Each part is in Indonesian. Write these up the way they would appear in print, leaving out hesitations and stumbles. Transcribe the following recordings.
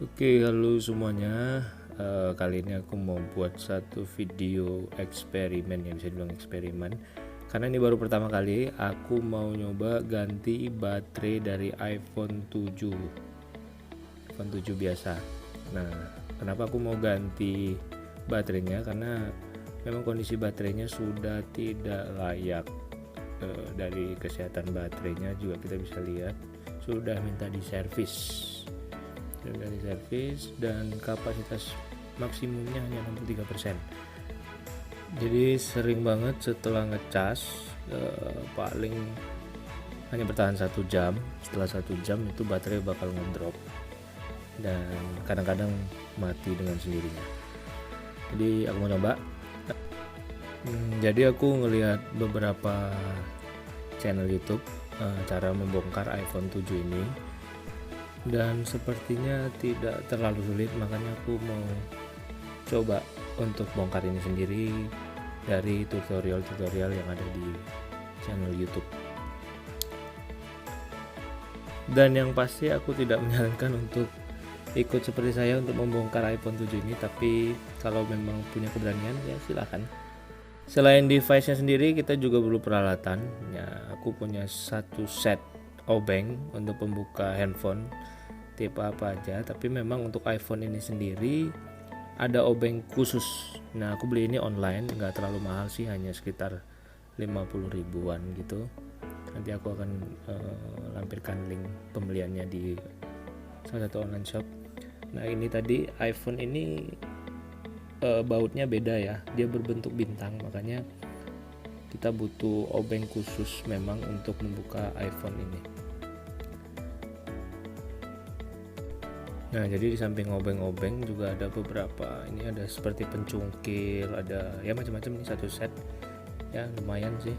Oke, halo semuanya. Kali ini aku mau buat satu video eksperimen, ya bisa dibilang eksperimen. Karena ini baru pertama kali aku mau nyoba ganti baterai dari iPhone 7. iPhone 7 biasa. Nah, kenapa aku mau ganti baterainya? Karena memang kondisi baterainya sudah tidak layak. Dari kesehatan baterainya juga kita bisa lihat sudah minta diservis. Dari servis dan kapasitas maksimumnya hanya 63%. Jadi sering banget setelah ngecas paling hanya bertahan 1 jam. Setelah 1 jam itu baterai bakal ngedrop dan kadang-kadang mati dengan sendirinya. Jadi aku mau coba. Jadi aku ngelihat beberapa channel YouTube cara membongkar iPhone 7 ini, dan sepertinya tidak terlalu sulit, makanya aku mau coba untuk bongkar ini sendiri dari tutorial-tutorial yang ada di channel YouTube. Dan yang pasti aku tidak menyarankan untuk ikut seperti saya untuk membongkar iPhone 7 ini, tapi kalau memang punya keberanian ya silahkan. Selain device-nya sendiri, kita juga perlu peralatan. Ya, aku punya satu set obeng untuk pembuka handphone tipe apa aja, tapi memang untuk iPhone ini sendiri ada obeng khusus. Nah, aku beli ini online, nggak terlalu mahal sih, hanya sekitar 50 ribuan gitu. Nanti aku akan lampirkan link pembeliannya di salah satu online shop. Nah, ini tadi iPhone ini bautnya beda ya, dia berbentuk bintang, makanya kita butuh obeng khusus memang untuk membuka iPhone ini. Nah, jadi di samping obeng-obeng juga ada beberapa, ini ada seperti pencungkil, ada ya macam-macam, ini satu set ya, lumayan sih,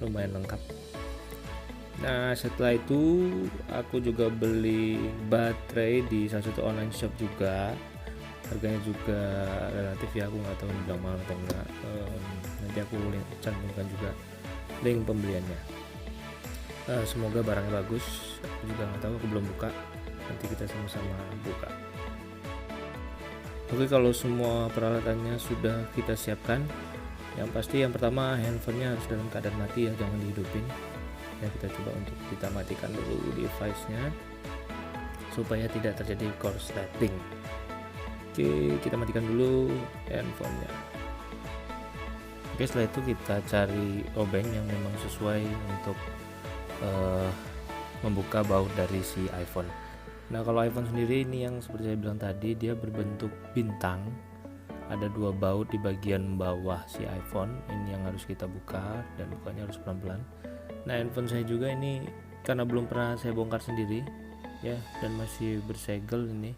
lumayan lengkap. Nah, setelah itu aku juga beli baterai di salah satu online shop juga. Harganya juga relatif ya, aku nggak tahu ini bilang mahal atau enggak. Nanti aku cantumkan juga link pembeliannya. Semoga barangnya bagus. Aku juga nggak tahu, aku belum buka. Nanti kita sama-sama buka. Oke, kalau semua peralatannya sudah kita siapkan, yang pasti yang pertama handphonenya harus dalam keadaan mati ya, jangan dihidupin. Ya, kita coba untuk kita matikan dulu device-nya supaya tidak terjadi korsleting. Oke, kita matikan dulu handphonenya. Oke, setelah itu kita cari obeng yang memang sesuai untuk membuka baut dari si iPhone. Nah, kalau iPhone sendiri ini yang seperti saya bilang tadi, dia berbentuk bintang. Ada 2 baut di bagian bawah si iPhone. Ini yang harus kita buka, dan bukanya harus pelan-pelan. Nah, handphone saya juga ini karena belum pernah saya bongkar sendiri ya, dan masih bersegel ini.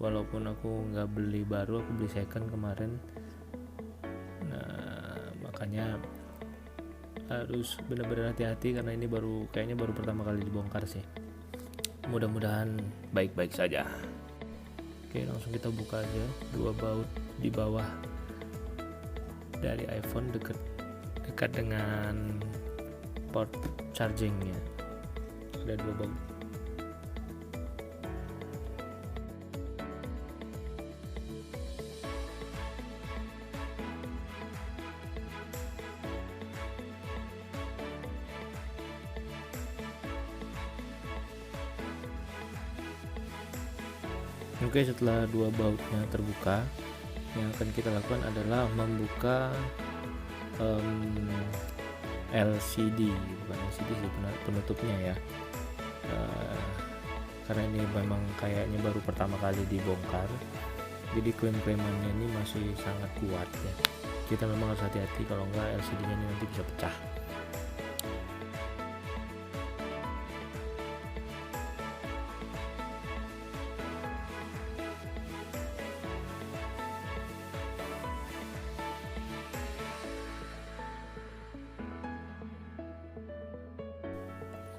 Walaupun aku nggak beli baru, aku beli second kemarin. Nah, makanya harus benar-benar hati-hati karena ini kayaknya baru pertama kali dibongkar sih. Mudah-mudahan baik-baik saja. Oke, langsung kita buka aja 2 baut di bawah dari iPhone, dekat dengan port chargingnya. Ada 2 baut. Oke, setelah 2 bautnya terbuka, yang akan kita lakukan adalah membuka LCD, bukan LCD sih, penutupnya ya. Karena ini memang kayaknya baru pertama kali dibongkar, jadi klaim-klaimannya ini masih sangat kuat ya. Kita memang harus hati-hati, kalau enggak LCD-nya ini nanti bisa pecah.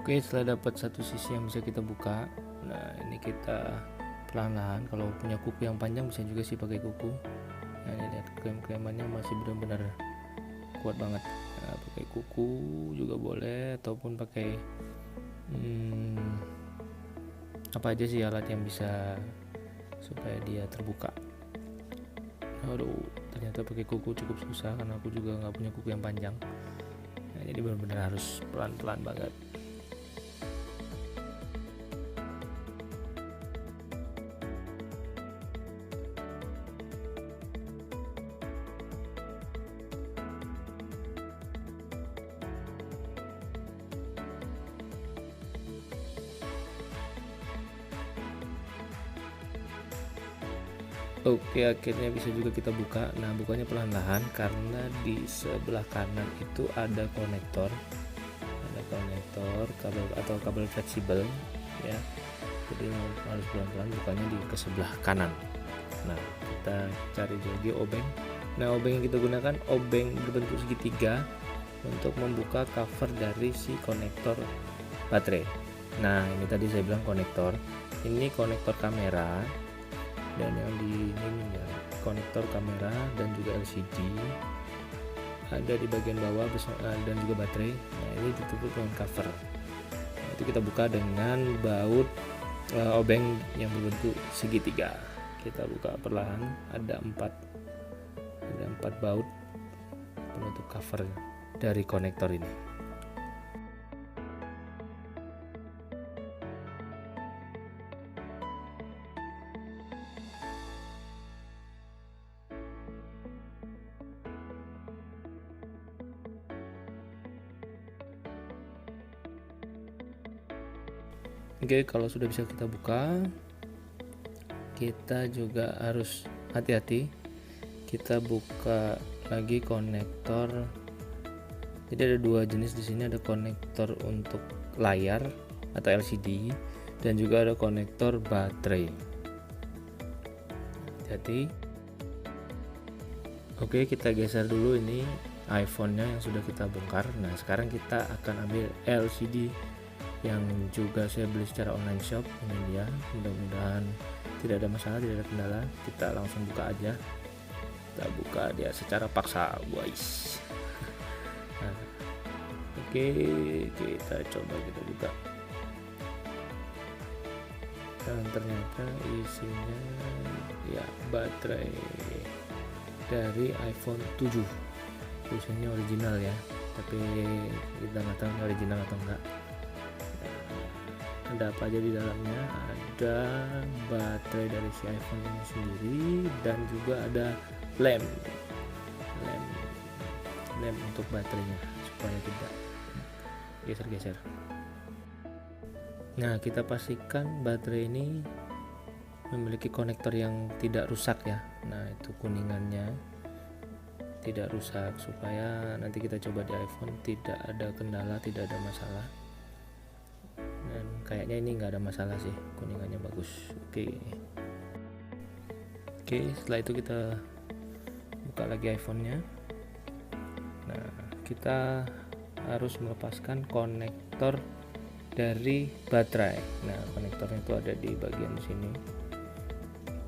Oke, setelah dapat satu sisi yang bisa kita buka, nah ini kita perlahan-lahan, kalau punya kuku yang panjang bisa juga sih pakai kuku. Nah, ini lihat klaim-klaimannya masih benar-benar kuat banget. Nah, pakai kuku juga boleh, ataupun pakai apa aja sih alat yang bisa supaya dia terbuka. Aduh, ternyata pakai kuku cukup susah karena aku juga nggak punya kuku yang panjang. Nah, jadi benar-benar harus pelan-pelan banget. Oke, akhirnya bisa juga kita buka. Nah, bukanya perlahan-lahan karena di sebelah kanan itu ada konektor kabel atau kabel fleksibel ya. Jadi harus pelan-pelan bukanya di ke sebelah kanan. Nah, kita cari lagi obeng. Nah, obeng yang kita gunakan obeng berbentuk segitiga untuk membuka cover dari si konektor baterai. Nah, ini tadi saya bilang konektor. Ini konektor kamera. Dan yang di ini ya, konektor kamera dan juga LCD ada di bagian bawah dan juga baterai. Nah, ini ditutup dengan cover. Nah, itu kita buka dengan baut obeng yang berbentuk segitiga. Kita buka perlahan. Ada empat baut penutup cover dari konektor ini. Oke, kalau sudah bisa kita buka, kita juga harus hati-hati. Kita buka lagi konektor. Jadi ada dua jenis di sini, ada konektor untuk layar atau LCD dan juga ada konektor baterai. Hati-hati. Oke, kita geser dulu ini iPhone-nya yang sudah kita bongkar. Nah, sekarang kita akan ambil LCD yang juga saya beli secara online shop. Ini dia, mudah-mudahan tidak ada masalah, tidak ada kendala. Kita langsung buka aja. Kita buka dia secara paksa, guys. Nah, oke, kita coba kita buka. Dan ternyata isinya ya baterai dari iPhone 7. Tulisannya original ya, tapi kita nggak tahu original atau enggak. Ada apa aja di dalamnya? Ada baterai dari si iPhone ini sendiri dan juga ada lem untuk baterainya supaya tidak geser-geser. Nah, kita pastikan baterai ini memiliki konektor yang tidak rusak ya. Nah, itu kuningannya tidak rusak supaya nanti kita coba di iPhone tidak ada kendala, tidak ada masalah. Dan kayaknya ini nggak ada masalah sih, kuningannya bagus. Oke, setelah itu kita buka lagi iPhone-nya. Nah, kita harus melepaskan konektor dari baterai. Nah, konektornya itu ada di bagian sini.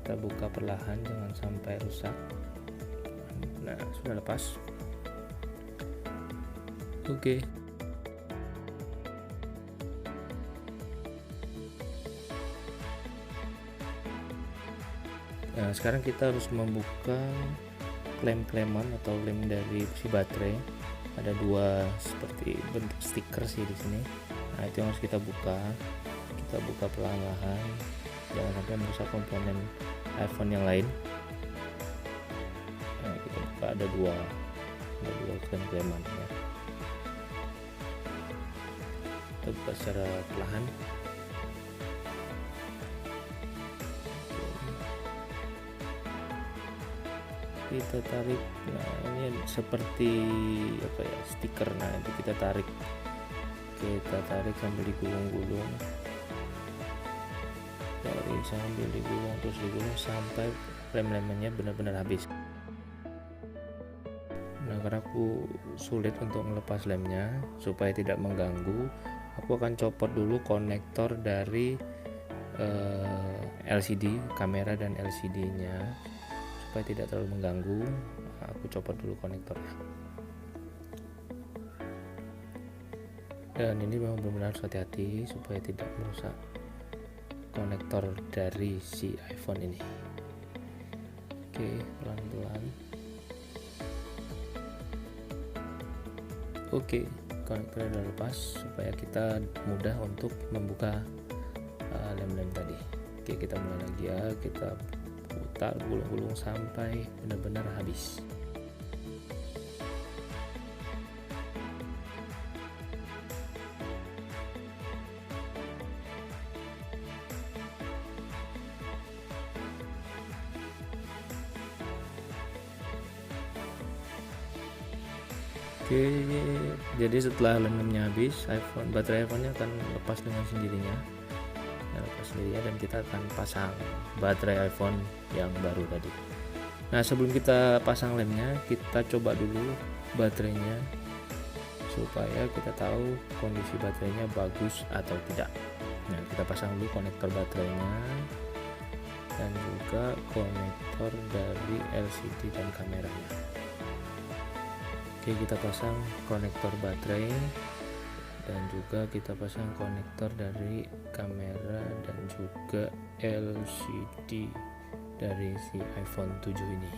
Kita buka perlahan, jangan sampai rusak. Nah, sudah lepas. Oke. Nah, sekarang kita harus membuka klem-kleman atau lem dari si baterai. Ada dua seperti bentuk stiker sih di sini. Nah, itu yang harus kita buka. Kita buka perlahan-lahan, jangan sampai merusak komponen iPhone yang lain. Nah, kita buka ada dua klem-kleman ya. Kita buka secara perlahan. Kita tarik. Nah, ini seperti apa ya, stiker. Nah, itu kita tarik sambil digulung-gulung, terus digulung sampai lem-lemennya benar-benar habis. Nah, karena aku sulit untuk melepas lemnya supaya tidak mengganggu, aku akan copot dulu konektor dari LCD kamera dan LCD nya supaya tidak terlalu mengganggu. Aku copot dulu konektornya. Dan ini memang benar-benar harus hati-hati supaya tidak merusak konektor dari si iPhone ini. Oke, pelan-pelan. Oke, konektornya udah lepas supaya kita mudah untuk membuka lem-lem tadi. Oke, kita mulai lagi ya, kita putar gulung-gulung sampai benar-benar habis. Oke, jadi setelah lem-lemnya habis, baterai iPhone-nya akan lepas dengan sendirinya. Lepas sendirinya, dan kita akan pasang baterai iPhone yang baru tadi. Nah, sebelum kita pasang lemnya, kita coba dulu baterainya supaya kita tahu kondisi baterainya bagus atau tidak. Nah, kita pasang dulu konektor baterainya dan juga konektor dari LCD dan kameranya. Oke, kita pasang konektor baterai dan juga kita pasang konektor dari kamera dan juga LCD dari si iPhone 7 ini.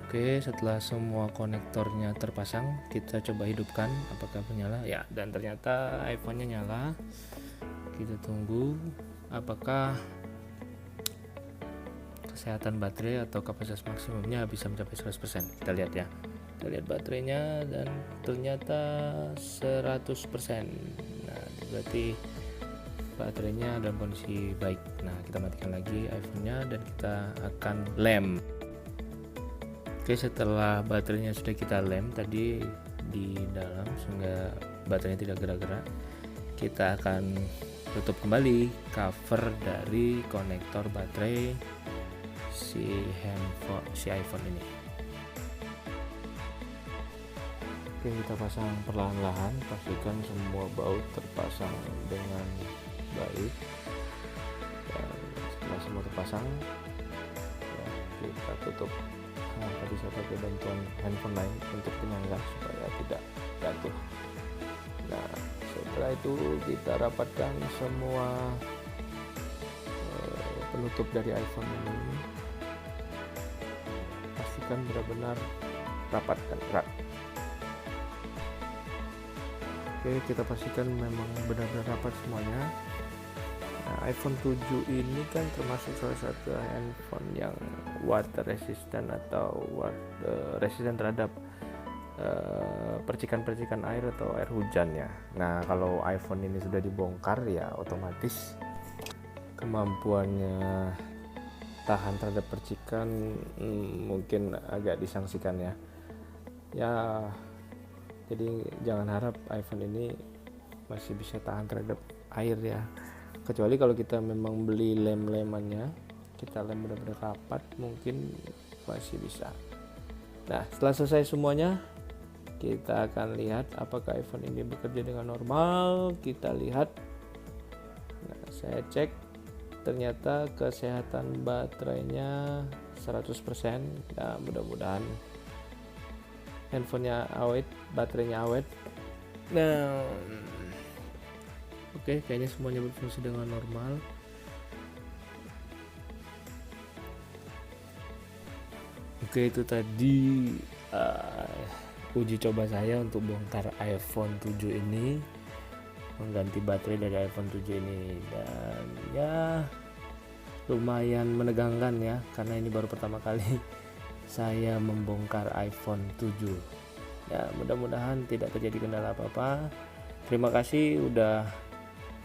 Oke, setelah semua konektornya terpasang, kita coba hidupkan apakah menyala ya, dan ternyata iPhone-nya nyala. Kita tunggu apakah kesehatan baterai atau kapasitas maksimumnya bisa mencapai 100%. Kita lihat ya, kita lihat baterainya dan ternyata 100%. Nah, berarti baterainya dalam kondisi baik. Nah, kita matikan lagi iPhone-nya dan kita akan lem. Oke, setelah baterainya sudah kita lem tadi di dalam sehingga baterainya tidak gerak-gerak, kita akan tutup kembali cover dari konektor baterai si iPhone ini. Oke, kita pasang perlahan-lahan, pastikan semua baut terpasang dengan baik. Dan setelah semua terpasang ya, kita tutup. Nah, tadi saya pakai bantuan handphone lain untuk penyangga supaya tidak jatuh. Nah, setelah itu kita rapatkan semua penutup dari iPhone ini. Pastikan benar-benar rapatkan erat. Oke, kita pastikan memang benar-benar rapat semuanya. Nah, iPhone 7 ini kan termasuk salah satu handphone yang water resistant atau resistant terhadap percikan-percikan air atau air hujan ya. Nah, kalau iPhone ini sudah dibongkar ya otomatis kemampuannya tahan terhadap percikan mungkin agak disangsikan ya. Jadi jangan harap iPhone ini masih bisa tahan terhadap air ya. Kecuali kalau kita memang beli lem-lemannya, kita lem benar-benar rapat, mungkin masih bisa. Nah, setelah selesai semuanya, kita akan lihat apakah iPhone ini bekerja dengan normal. Kita lihat. Nah, saya cek, ternyata kesehatan baterainya 100%. Nah, mudah-mudahan handphonenya awet, baterainya awet. Nah, oke, kayaknya semuanya berfungsi dengan normal. Oke, itu tadi uji coba saya untuk bongkar iPhone 7 ini, mengganti baterai dari iPhone 7 ini, dan ya lumayan menegangkan ya, karena ini baru pertama kali saya membongkar iPhone 7. Ya, mudah-mudahan tidak terjadi kendala apa-apa. Terima kasih udah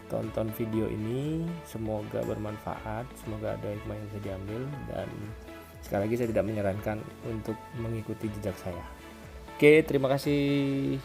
tonton video ini, semoga bermanfaat, semoga ada hikmah yang bisa diambil, dan sekali lagi saya tidak menyarankan untuk mengikuti jejak saya. Oke, terima kasih.